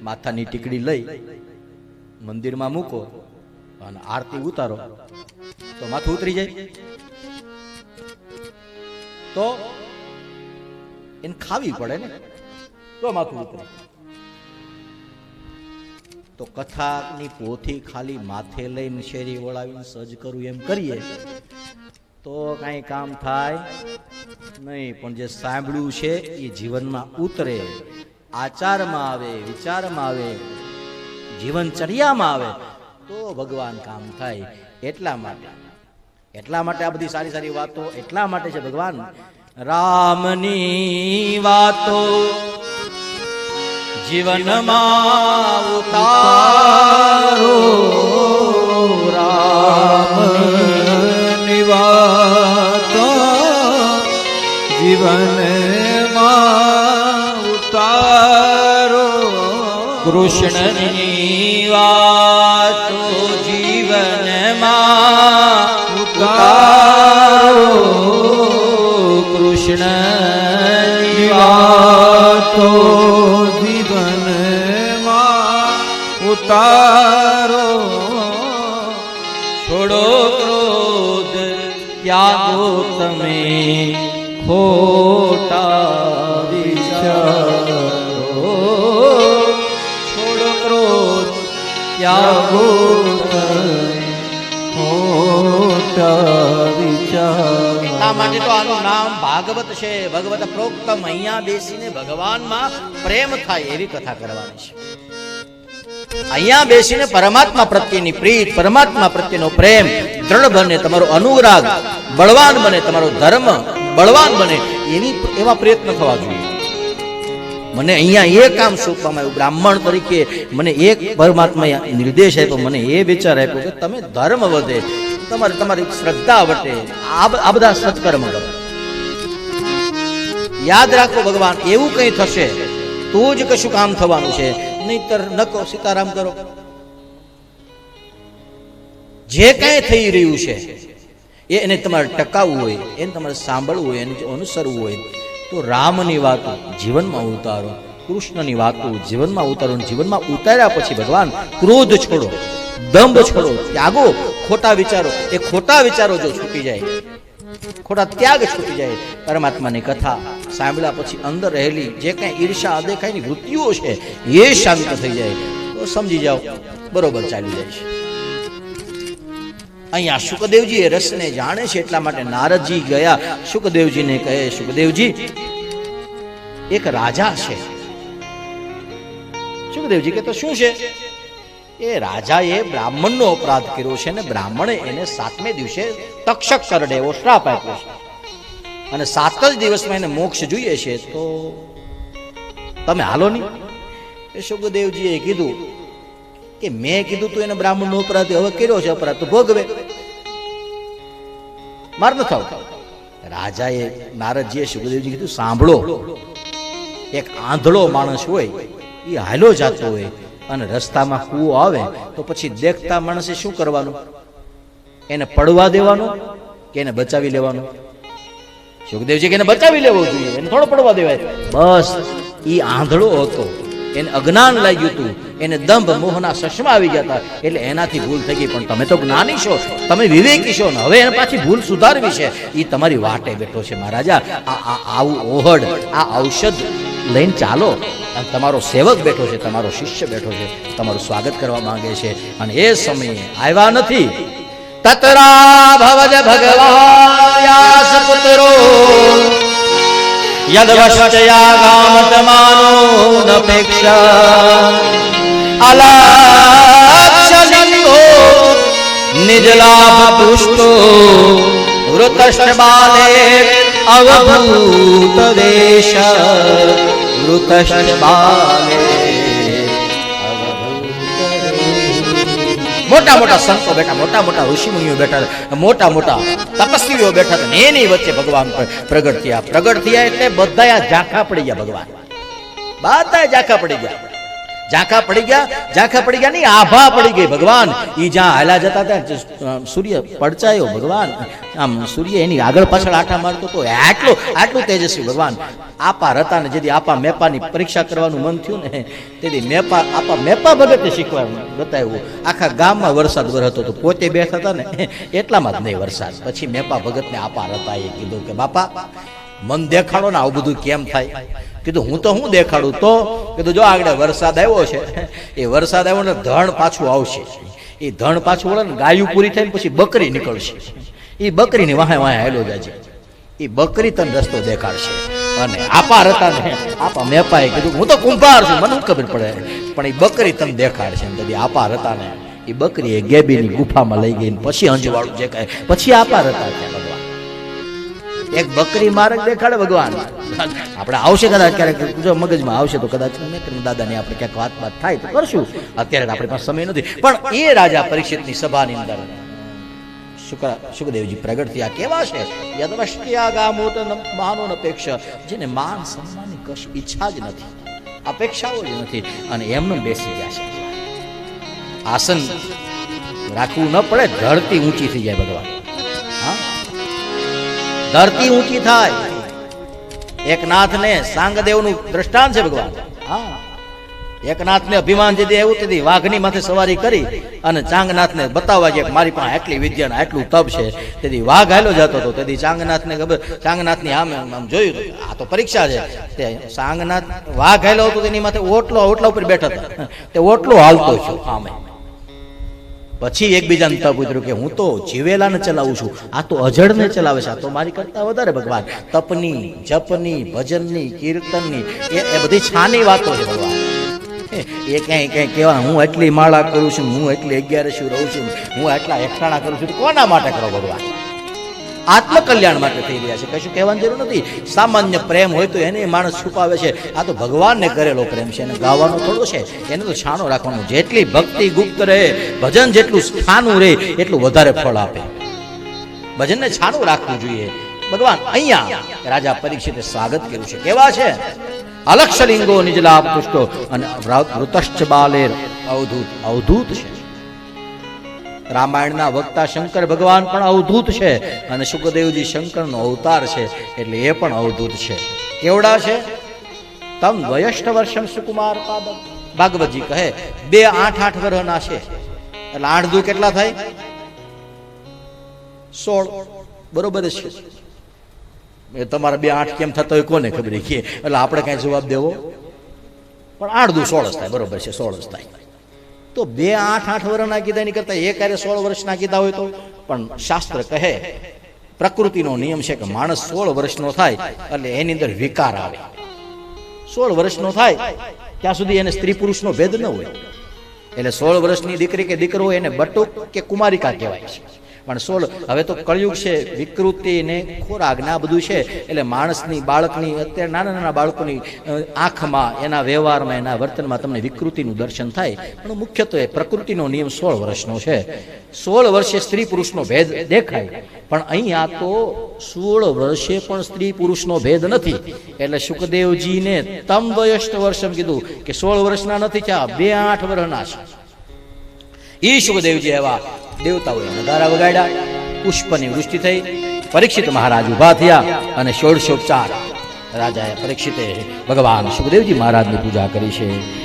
માથાની ટીકડી લઈ મંદિરમાં મૂકો અને આરતી ઉતારો તો માથું ઉતરી જાય. તો એને ખાવી પડે ને તો માથું ઉતરે. તો કથાની પોથી ખાલી માથે લઈને શેરી વળાવીને સજ કરું એમ કરીએ તો કાંઈ કામ થાય નહીં. પણ જે સાંભળ્યું છે એ જીવનમાં ઉતરે, આચારમાં આવે, વિચારમાં આવે, જીવનચર્યામાં આવે તો ભગવાન કામ થાય. એટલા માટે આ બધી સારી સારી વાતો એટલા માટે છે. ભગવાન રામની વાતો જીવનમાં ઉતારો, રામની વાતો જીવનમાં ઉતારો, કૃષ્ણની વાતો જીવનમાં ઉતારો, કૃષ્ણની વાતો જીવનમાં ઉતારો, છોડો ક્રોધ ત્યાગો તમે ખોટા વિચારો, છોડો ક્રોધ ત્યાગો ખોટા વિચાર. એટલા માટે તો આનું નામ ભાગવત છે. ભગવત પ્રોક્તમ. અહીંયા બેસીને ભગવાનમાં પ્રેમ થાય એવી કથા કરવાની છે. અહીંયા બેસીને પરમાત્મા પ્રત્યેની પ્રીત, પરમાત્મા પ્રત્યેનો પ્રેમ દ્રઢ બને, તમારો અનુરાગ બળવાન બને, તમારો ધર્મ બળવાન બને એવા પ્રયત્ન થવા જોઈએ. મને અહીંયા એ કામ સોંપવામાં આવ્યું બ્રાહ્મણ તરીકે. મને એક પરમાત્માએ નિર્દેશ આપ્યો, મને એ વિચાર આપ્યો કે તમે ધર્મ વધે, તમારી શ્રદ્ધા વધે, આ બધા સત્કર્મ કરો. યાદ રાખો ભગવાન એવું કઈ થશે તો જ કશું કામ થવાનું છે, નહીતર નકો સીતારામ કરો. જે કઈ થઈ રહ્યું છે એને તમારે ટકાવવું હોય, એને તમારે સાંભળવું હોય, એને અનુસરવું હોય તો રામની વાતો જીવનમાં ઉતારો, કૃષ્ણની વાતો જીવનમાં ઉતારો. જીવનમાં ઉતાર્યા પછી ભગવાન ક્રોધ છોડો, દંભ છોડો, ત્યાગો ખોટા વિચારો. એ ખોટા વિચારો જો છૂટી જાય, ખોટા ત્યાગ છૂટી જાય, પરમાત્માની કથા સાંભળ્યા પછી અંદર રહેલી જે કઈ ઈર્ષા અદેખાઈની વૃત્તિઓ છે એ શાંત થઈ જાય તો સમજી જાઓ બરોબર ચાલી જાય છે. અહીંયા શુકદેવજી એ રસને જાણે છે એટલા માટે નારદજી ગયા શુકદેવજીને કહે, શુકદેવજી એક રાજા છે. શુકદેવજી કે તો શું છે? એ રાજાએ બ્રાહ્મણનો અપરાધ કર્યો છે ને બ્રાહ્મણે એને 7મે દિવસે તક્ષક કરડે એવો શ્રાપ આપ્યો છે અને 7 જ દિવસમાં એને મોક્ષ જોઈએ છે, તો તમે હાલો નહીં. એ શુકદેવજીએ કીધું કે મેં કીધું તું એને બ્રાહ્મણનો અપરાધ હવે કર્યો છે, અપરાધ તો ભોગવે, માર ન થાવ. રાજાએ નારદજીએ શુકદેવજી કીધું સાંભળો, એક આંધળો માણસ હોય એ હાલો જાતો હોય અને રસ્તામાં કૂવો આવે તો પછી દેખતા માણસે શું કરવાનું? એને પડવા દેવાનું કે એને બચાવી લેવાનું? શુકદેવજી કે એને બચાવી લેવો જોઈએ, એને થોડો પડવા દેવાય. બસ એ આંધળો હતો, એને અજ્ઞાન લાગ્યું હતું, એને દંભ મોહના ચશ્મા આવી ગયા હતા એટલે એનાથી ભૂલ થઈ ગઈ. પણ તમે તો જ્ઞાની છો, તમે વિવેકી છો ને હવે એને પાછી ભૂલ સુધારવી છે, એ તમારી વાટે બેઠો છે. મહારાજા આવું ઓહડ, આ ઔષધ લઈને ચાલો. અને તમારો સેવક બેઠો છે, તમારો શિષ્ય બેઠો છે, તમારું સ્વાગત કરવા માંગે છે. અને એ સમયે આવ્યા નથી. તતરા ભવજ ભગવાન વ્યાસ પુત્રો યદવશ્ચયા ગામતમાનો નપેક્ષા અલાક્ષલિંગો નિજલાભ પુષ્ટો વૃતષ્ટ બાલે અવભૂત દેશ વૃતષ્ટ બાલે. મોટા મોટા સંતો બેઠા, મોટા મોટા ઋષિમુનિઓ બેઠા, મોટા મોટા તપસ્વીઓ બેઠા હતા. એની વચ્ચે ભગવાન પ્રગટ થયા. પ્રગટ થયા એટલે બધા ઝાંખા પડી ગયા. ભગવાન બધા ઝાંખા પડી ગયા. ઝાંખા પડી ગયા નહીં, આભા પડી ગઈ ભગવાન. ઈ જ્યાં હાલા જતા હતા સૂર્ય પડચાયો ભગવાન, આમ સૂર્ય એની આગળ પાછળ આટા મારતો તો આટલું તેજસ્વી ભગવાન. આપા રતા ને જેથી આપા મેપાની પરીક્ષા કરવાનું મન થયું ને તેથી મેપા ભગતે શીખવા બતાવ્યું. આખા ગામમાં વરસાદ વરસતો હતો, પોતે બેઠા હતા ને એટલામાં જ નહીં વરસાદ. પછી મેપા ભગતને આપા રતા એ કીધું કે બાપા મન દેખાડો ને, આવું બધું કેમ થાય? કીધું હું દેખાડું. તો કીધું જો આગળ વરસાદ આવ્યો છે, એ વરસાદ આવ્યો ને ધણ પાછું આવશે. એ ધણ પાછું વળે ને ગાયું પૂરી થઈને પછી બકરી નીકળશે. એ બકરીની વાહે હાલ્યો જાય છે. એ બકરી તને રસ્તો દેખાડશે. અને આપા રતા ને આપા મેપાએ કીધું હું તો કુંભાર છું, મને ખબર પડે, પણ એ બકરી તને દેખાડશે. તેથી આપા રતા ને એ બકરી એ ગેબીની ગુફામાં લઈ ગઈ, પછી અંજવાળું જે કહે, પછી આપા રતા છે ભગવાન. એક બકરી માર્ગ દેખાડે ભગવાન. આપણે આવશે કદાચ ક્યારેક, જો મગજમાં આવશે તો કદાચ દાદાની આપણે ક્યાંક વાત થાય તો કરશું. અત્યારે આપણી પાસે સમય નથી. પણ એ રાજા પરીક્ષિતની સભાની અંદર સુખદેવજી પ્રગટ થયા. કેવા છે? યદવશ્યા ગામોત માનોન અપેક્ષા, જેને માન સન્માનની કશ ઈચ્છા જ નથી, અપેક્ષાઓ જ નથી, અને એમને બેસી ગયા છે. આસન રાખવું ન પડે, ધરતી ઊંચી થઈ જાય ભગવાન. હા, ધરતી ઊંચી થાય. એક નાથને સાંગદેવનું દ્રષ્ટાંત છે ભગવાન. હા, એકનાથને અભિમાન જે એવું તેથી વાઘની માથે સવારી કરી અને ચાંગનાથને બતાવવા ગયા કે મારી પાસે આટલી વિદ્યા આટલું તપ છે. તેથી વાઘ હાલ્યો જતો હતો. તેથી ચાંગનાથને ખબર, ચાંગનાથની આમ જોયું આ તો પરીક્ષા છે. તે ચાંગનાથ વાઘ હાલ્યો હતો તેની માથે ઓટલા ઉપર બેઠા હતા. તે ઓટલો હાલતો છે આમે. પછી એકબીજાને તપ ઉતર્યું કે હું તો જીવેલાને ચલાવું છું, આ તો અજળને ચલાવે છે, આ તો મારી કરતા વધારે ભગવાન તપની, જપની, ભજનની, કીર્તનની એ બધી છાની વાતો છે ભગવાન. એ કઈ કહેવા હું એટલી માળા કરું છું, હું એટલી 11 રહું છું, હું એટલા એકઠાણા કરું છું, કોના માટે કરો ભગવાન? આત્મકલ્યાણ માટે થઈ રહ્યા છે. કશું કહેવાની જરૂર નથી. સામાન્ય પ્રેમ હોય તો એને માણસ છુપાવે છે. આ તો ભગવાનને કરેલો પ્રેમ છે, એને ગાવાનો થોડો છે, એને તો છાનો રાખવાનો. જેટલી ભક્તિ ગુપ્ત રહે, ભજન જેટલું છાનું રહે એટલું વધારે ફળ આપે. ભજનને છાનું રાખવું જોઈએ. ભગવાન અહીંયા રાજા પરીક્ષિતે સ્વાગત કર્યું છે. કેવા છે? અલક્ષલિંગો નિજલાભ પુષ્ટો અને વૃતશ્ચ બાલેર અવધૂત છે. રામાયણના વક્તા શંકર ભગવાન પણ અવધૂત છે, અને સુખદેવજી શંકરનો અવતાર છે, એટલે એ પણ અવધૂત છે. કેવડા છે? તમ વયસ્ટ વર્ષમ સુકુમાર પાદમ. ભાગવતજી કહે 2 8 વર્ષના છે, એટલે 8 દુ કેટલા થાય? 16. બરોબર છે. એ તમારા 2 8 કેમ થતા હોય કોને ખબર કે, એટલે આપણે કઈ જવાબ દેવો? પણ 8 દુ 16 થાય. બરોબર છે, 16 થાય. તો 2 8 વર્ષના કીધા એની કરતા એક 16 વર્ષના કીધા હોય તો. પણ શાસ્ત્ર કહે, પ્રકૃતિનો નિયમ છે કે માણસ 16 વર્ષનો થાય એટલે એની અંદર વિકાર આવે. 16 વર્ષનો થાય ત્યાં સુધી એને સ્ત્રી પુરુષનો ભેદ ન હોય. એટલે 16 વર્ષની દીકરી કે દીકરો હોય એને બટુક કે કુમારિકા કહેવાય છે. પણ 16 હવે તો કળયુગ છે, વિકૃતિ ને ખોરાક ને આ બધું છે, એટલે માણસની, બાળકની, અત્યારે નાના બાળકોની આંખમાં, એના વ્યવહારમાં, એના વર્તનમાં તમને વિકૃતિનું દર્શન થાય. પણ મુખ્યત્વે પ્રકૃતિનો નિયમ 16 વર્ષનો છે. 16 વર્ષે સ્ત્રી પુરુષનો ભેદ દેખાય, પણ અહીંયા તો 16 વર્ષે પણ સ્ત્રી પુરુષનો ભેદ નથી. એટલે સુખદેવજીને તમ વયસ્ટ વર્ષમ કીધું કે 16 વર્ષના નથી, 2 8 વર્ષના છે. ઈ સુખદેવજી એવા દેવતાઓએ નગારા વગાડ્યા, પુષ્પની વૃષ્ટિ થઈ. પરીક્ષિત મહારાજ ઉભા થયા અને ષોડશોપચાર રાજાએ પરીક્ષિતે ભગવાન સુખદેવજી મહારાજની પૂજા કરી છે.